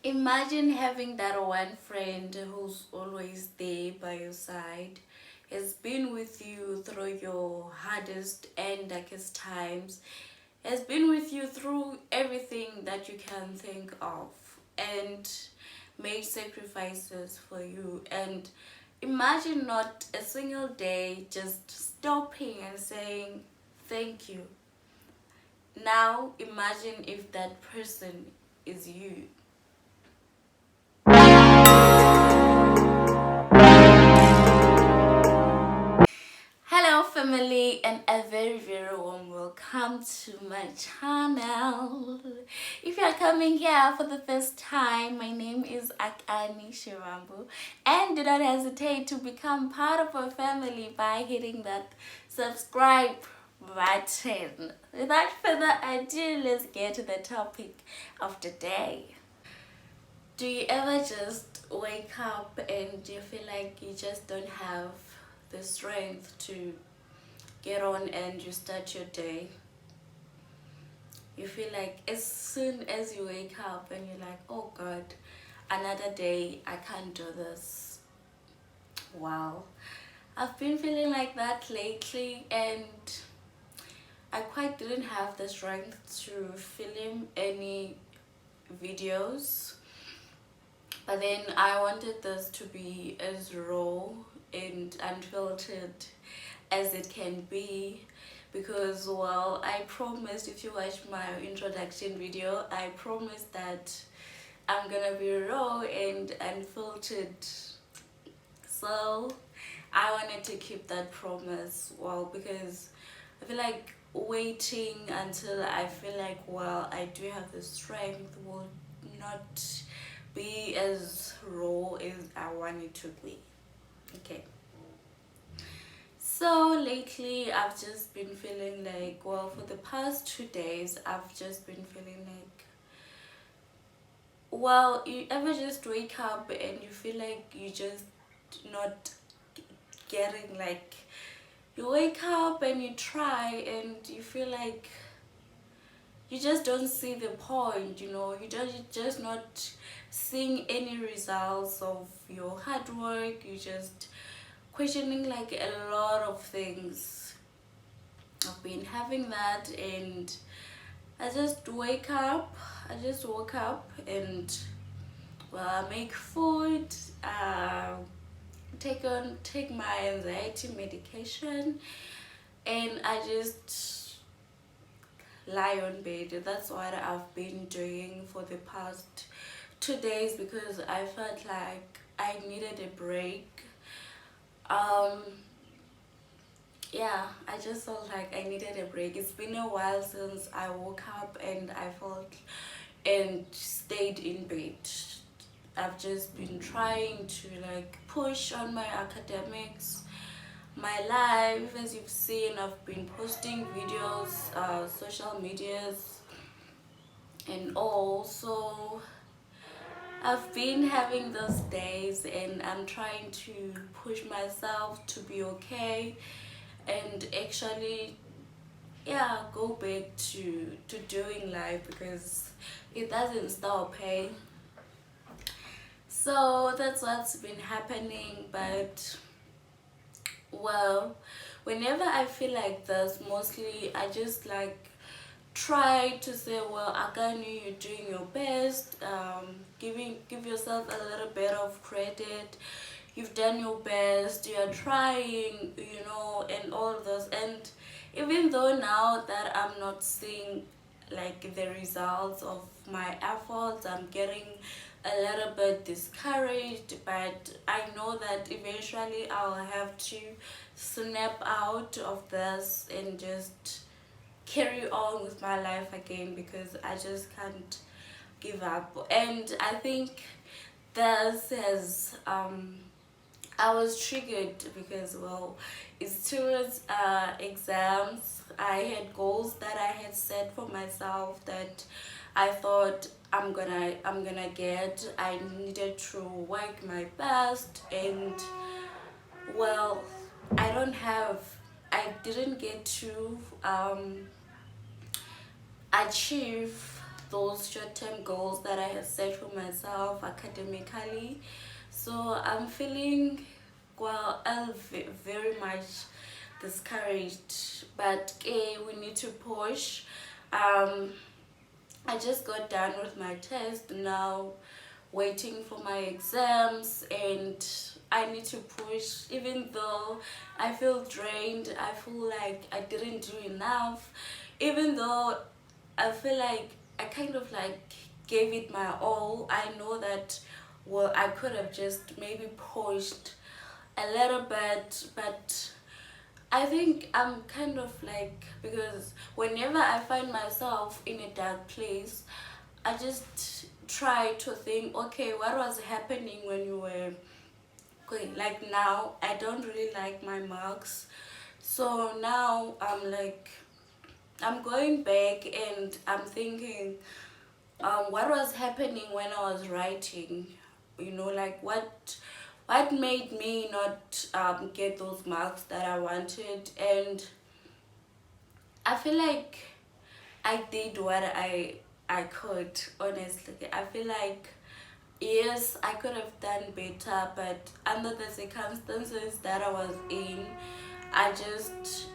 Imagine having that one friend who's always there by your side, has been with you through your hardest and darkest times, has been with you through everything that you can think of, and made sacrifices for you. And imagine not a single day just stopping and saying thank you. Now imagine if that person is you. Hello family, and a very warm welcome to my channel. If you are coming here for the first time, my name is Akani Shirambu, and do not hesitate to become part of our family by hitting that subscribe button. Without further ado, let's get to the topic of the day. Do you ever just wake up and you feel like you just don't have the strength to get on and you start your day? You feel like as soon as you wake up and you're like, oh God, another day, I can't do this. Wow. I've been feeling like that lately, and I quite didn't have the strength to film any videos. But then I wanted this to be as raw and unfiltered as it can be, because, well, I promised, if you watch my introduction video, I promised that I'm gonna be raw and unfiltered. So I wanted to keep that promise, well, because I feel like waiting until I feel like, well, I do have the strength will not be as raw as I want it to be. Okay. So lately I've just been feeling like, well, for the past 2 days I've just been feeling like, well, you ever just wake up and you feel like you just not getting, like, you wake up and you try and you feel like you just don't see the point, you just not seeing any results of your hard work. You just questioning like a lot of things. I've been having that, and I just woke up and, well, I make food, take my anxiety medication, and I just lie on bed. That's what I've been doing for the past 2 days, because I felt like I needed a break. Yeah, I just felt like I needed a break. It's been a while since I woke up and I felt and stayed in bed. I've just been trying to like push on my academics, my life. As you've seen, I've been posting videos, social medias and all. So I've been having those days, and I'm trying to push myself to be okay and actually, yeah, go back to doing life, because it doesn't stop, hey. So that's what's been happening. But, well, whenever I feel like this, mostly I just like try to say, well, Akani, you're doing your best. Give yourself a little bit of credit. You've done your best, you're trying, and all this. And even though now that I'm not seeing like the results of my efforts, I'm getting a little bit discouraged, but I know that eventually I'll have to snap out of this and just carry on with my life again, because I just can't give up. And I think this has I was triggered because, well, it's towards exams. I had goals that I had set for myself that I thought I'm gonna get. I needed to work my best, and, well, I didn't get to achieve those short-term goals that I had set for myself academically. So I'm feeling, well, very much discouraged, but we need to push. I just got done with my test, now waiting for my exams, and I need to push. Even though I feel drained, I feel like I didn't do enough, even though I feel like I kind of like gave it my all. I know that, well, I could have just maybe pushed a little bit, but I think I'm kind of like, because whenever I find myself in a dark place, I just try to think, okay, what was happening when you were going? Like now, I don't really like my marks. So now I'm like, I'm going back and I'm thinking, what was happening when I was writing? You know, like what made me not get those marks that I wanted? And I feel like I did what I could, honestly. I feel like, yes, I could have done better, but under the circumstances that I was in, I just,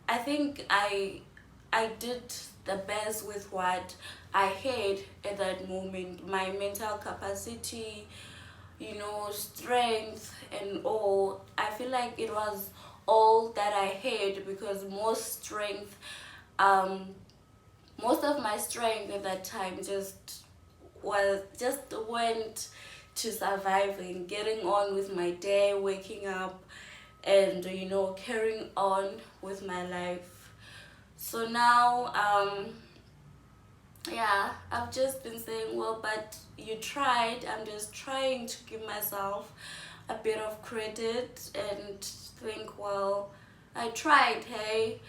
I think I did the best with what I had at that moment. My mental capacity, you know, strength and all. I feel like it was all that I had, because most of my strength at that time just went to surviving, getting on with my day, waking up, and you know, carrying on with my life. So now yeah, I've just been saying, well, but you tried. I'm just trying to give myself a bit of credit and think, well, I tried. Hey,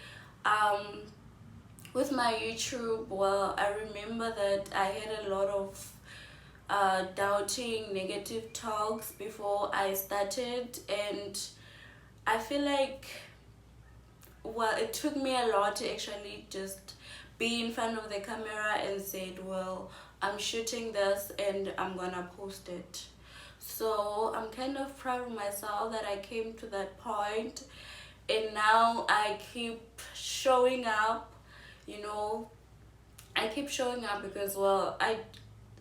with my YouTube, well, I remember that I had a lot of doubting, negative talks before I started, and I feel like, well, it took me a lot to actually just be in front of the camera and said, well, I'm shooting this and I'm gonna post it. So I'm kind of proud of myself that I came to that point, and now I keep showing up. You know, I keep showing up because, well,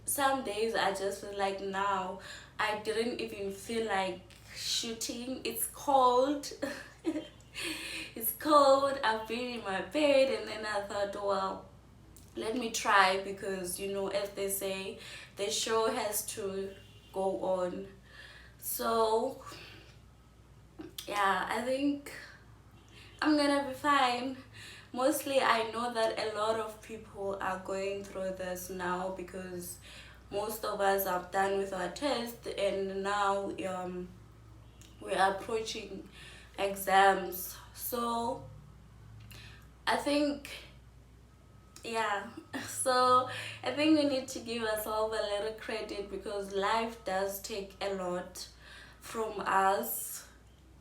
some days I just feel like, now I didn't even feel like shooting. It's cold. It's cold. I've been in my bed, and then I thought, well, let me try, because you know, as they say, the show has to go on. So yeah, I think I'm gonna be fine. Mostly I know that a lot of people are going through this now, because most of us are done with our test, and now we are approaching exams. So I think, yeah, so I think we need to give ourselves a little credit, because life does take a lot from us.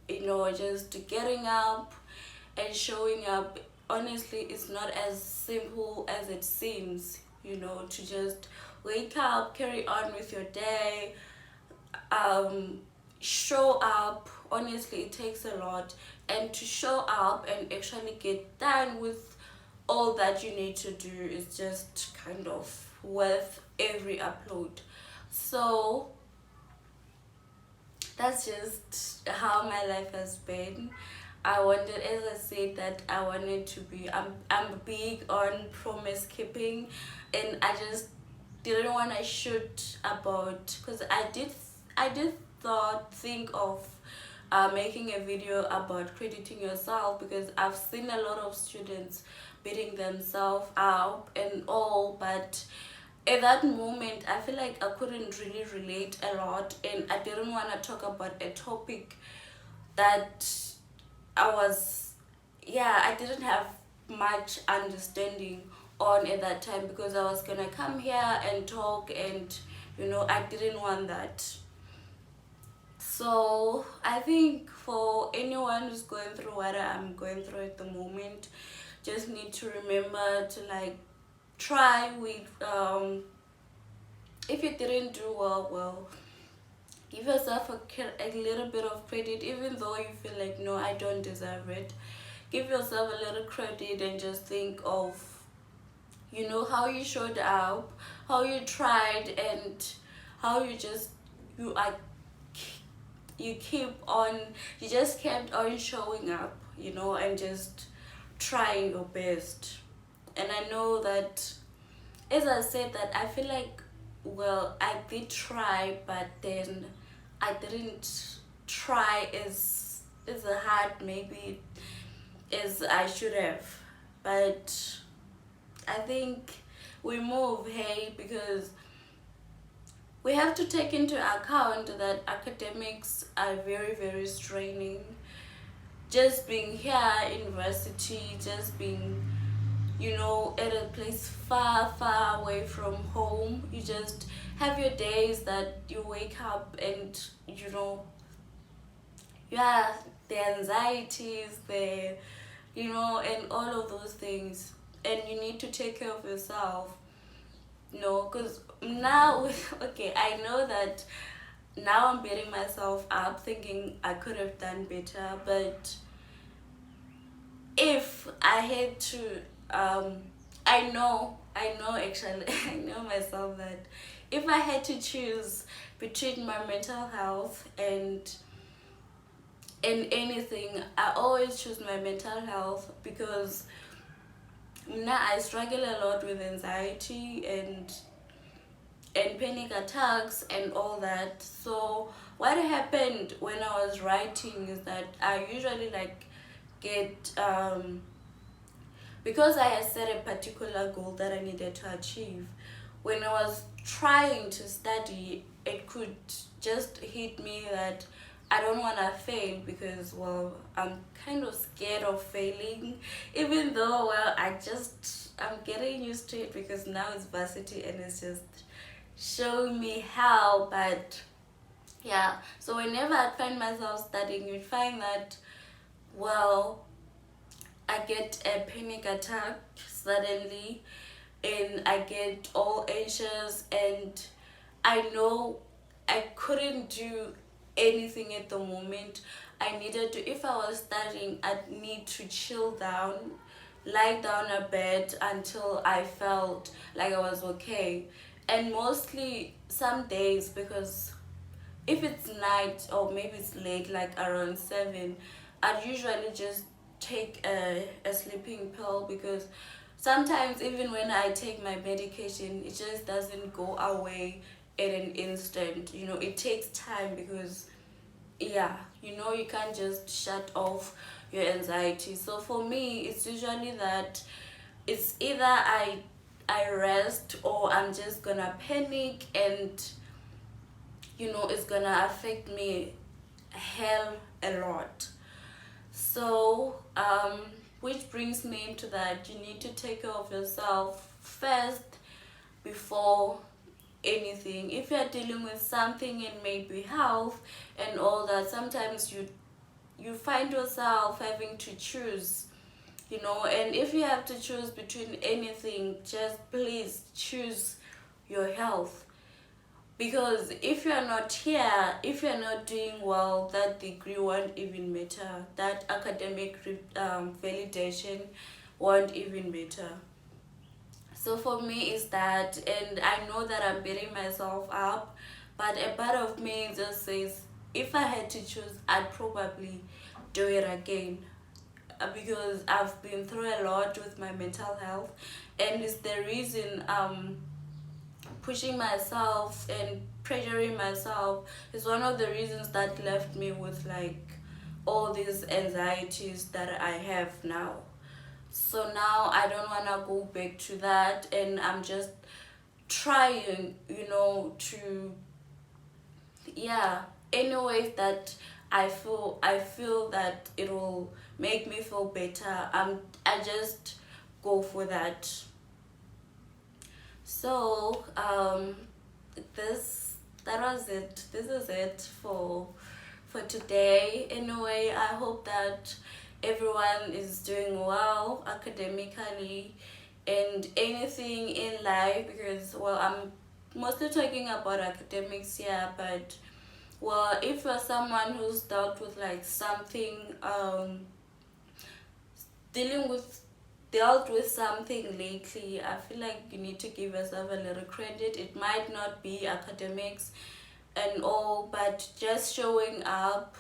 You know, just getting up and showing up. Honestly, it's not as simple as it seems. You know, to just wake up, carry on with your day, show up. Honestly, it takes a lot, and to show up and actually get done with all that you need to do is just kind of worth every upload. So that's just how my life has been. I wanted, as I said, that I wanted to be, I'm big on promise keeping, and I just didn't want to shoot about, because I did think of making a video about crediting yourself, because I've seen a lot of students beating themselves up and all, but at that moment I feel like I couldn't really relate a lot, and I didn't want to talk about a topic that I didn't have much understanding on at that time, because I was gonna come here and talk, and you know, I didn't want that. So I think for anyone who's going through what I'm going through at the moment, just need to remember to like try with if you didn't do well, give yourself a little bit of credit, even though you feel like, no, I don't deserve it. Give yourself a little credit and just think of, how you showed up, how you tried, and how you are you keep on you just kept on showing up, and just trying your best. And I know that, as I said, that I feel like, well, I did try, but then I didn't try as hard maybe as I should have. But I think we move, hey, because we have to take into account that academics are very, very straining. Just being here at university, just being, at a place far, far away from home. You just have your days that you wake up and, yeah, the anxieties, and all of those things. And you need to take care of yourself. Because now, okay, I know that now I'm beating myself up thinking I could have done better, but if I had to, I know actually, I know myself that if I had to choose between my mental health and anything, I always choose my mental health, because now I struggle a lot with anxiety and panic attacks and all that. So what happened when I was writing is that I usually get because I had set a particular goal that I needed to achieve. When I was trying to study, it could just hit me that I don't want to fail, because, well, I'm kind of scared of failing, even though, well, I'm getting used to it, because now it's varsity and it's just showing me how. But yeah, so whenever I find myself studying, you'd find that, well, I get a panic attack suddenly, and I get all anxious, and I know I couldn't do anything at the moment. I needed to, if I was studying, I'd need to chill down, lie down a bed until I felt like I was okay. And mostly some days, because if it's night or maybe it's late, like around 7, I'd usually just take a sleeping pill, because sometimes even when I take my medication, it just doesn't go away in an instant. It takes time, because, yeah, you can't just shut off your anxiety. So for me, it's usually that it's either I rest, or I'm just gonna panic, and it's gonna affect me hell a lot. So which brings me into that you need to take care of yourself first before anything. If you're dealing with something and maybe health and all that, sometimes you find yourself having to choose, and if you have to choose between anything, just please choose your health. Because if you're not here, if you're not doing well, that degree won't even matter. That academic validation won't even matter. So for me, is that, and I know that I'm beating myself up, but a part of me just says, if I had to choose, I'd probably do it again, because I've been through a lot with my mental health, and it's the reason pushing myself and pressuring myself is one of the reasons that left me with all these anxieties that I have now. So now I don't want to go back to that, and I'm just trying, to, yeah, any ways that I feel that it will make me feel better. I just go for that. So that was it. This is it for today. Anyway, I hope that everyone is doing well academically, and anything in life, because well, I'm mostly talking about academics here, but well, if you're someone who's dealt with like something, dealing with dealt with something lately, I feel like you need to give yourself a little credit. It might not be academics and all, but just showing up,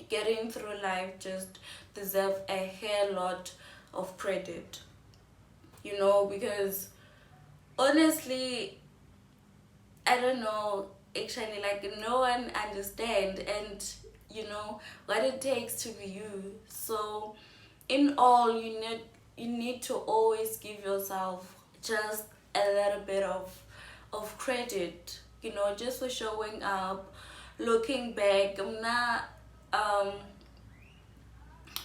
getting through life just deserve a hell lot of credit, you know, because honestly, I don't know, actually, like no one understand, and you know what it takes to be you. So in all, you need to always give yourself just a little bit of credit, you know, just for showing up. Looking back, I'm not,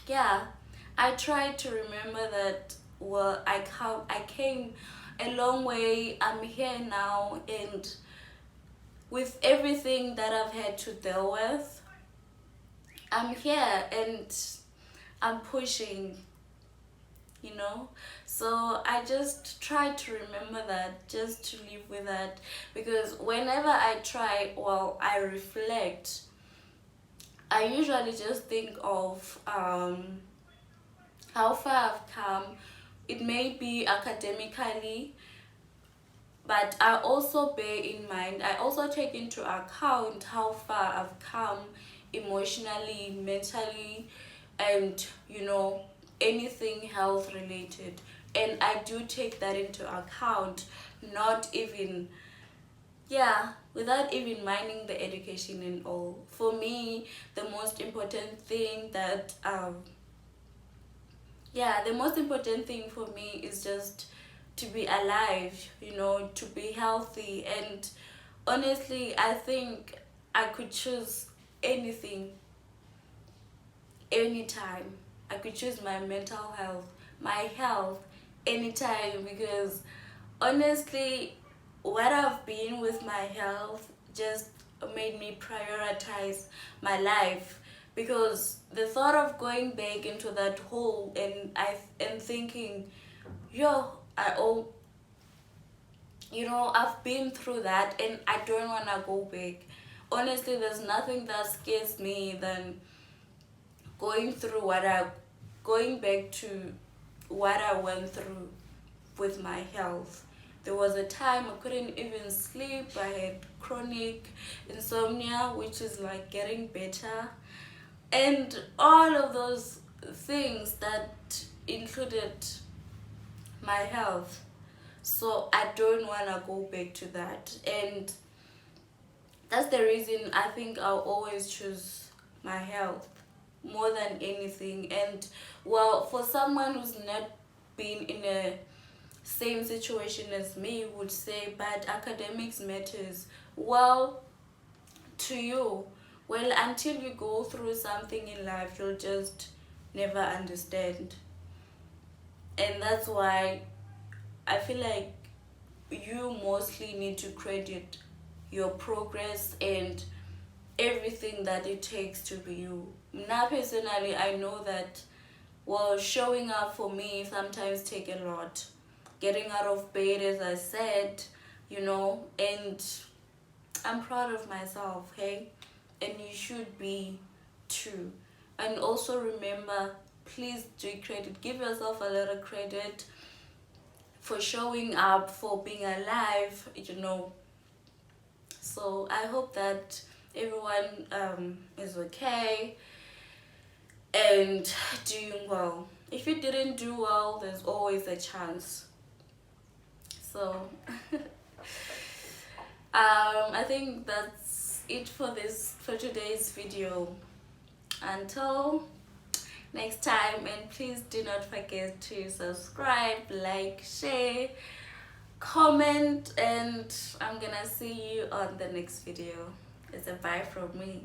yeah, I try to remember that, well, I came a long way. I'm here now, and with everything that I've had to deal with, I'm here and I'm pushing, you know. So I just try to remember that, just to live with that, because whenever I try, well, I reflect, I usually just think of how far I've come. It may be academically, but I also bear in mind, I also take into account how far I've come emotionally, mentally, and you know, anything health related. And I do take that into account, not even, yeah, without even minding the education and all. For me, the most important thing that yeah, the most important thing for me is just to be alive, you know, to be healthy. And honestly, I think I could choose anything, anytime. I could choose my mental health, my health, anytime, because honestly, what I've been with my health just made me prioritize my life, because the thought of going back into that hole, and I am thinking, yo, I all, you know, I've been through that and I don't want to go back. Honestly, there's nothing that scares me than going through going back to what I went through with my health. There was a time I couldn't even sleep. I had chronic insomnia, which is like getting better, and all of those things that included my health. So I don't want to go back to that, and that's the reason I think I'll always choose my health more than anything. And well, for someone who's not been in a same situation as me would say, but academics matters. Well, to you, well, until you go through something in life, you'll just never understand. And that's why I feel like you mostly need to credit your progress and everything that it takes to be you. Now, personally, I know that, well, showing up for me sometimes take a lot. Getting out of bed, as I said, you know, and I'm proud of myself, hey? And you should be too. And also remember, please do credit, give yourself a little credit for showing up, for being alive, you know. So I hope that everyone is okay and doing well. If you didn't do well, there's always a chance. So I think that's it for today's video. Until next time, and please do not forget to subscribe, like, share, comment, and I'm gonna see you on the next video. It's a bye from me.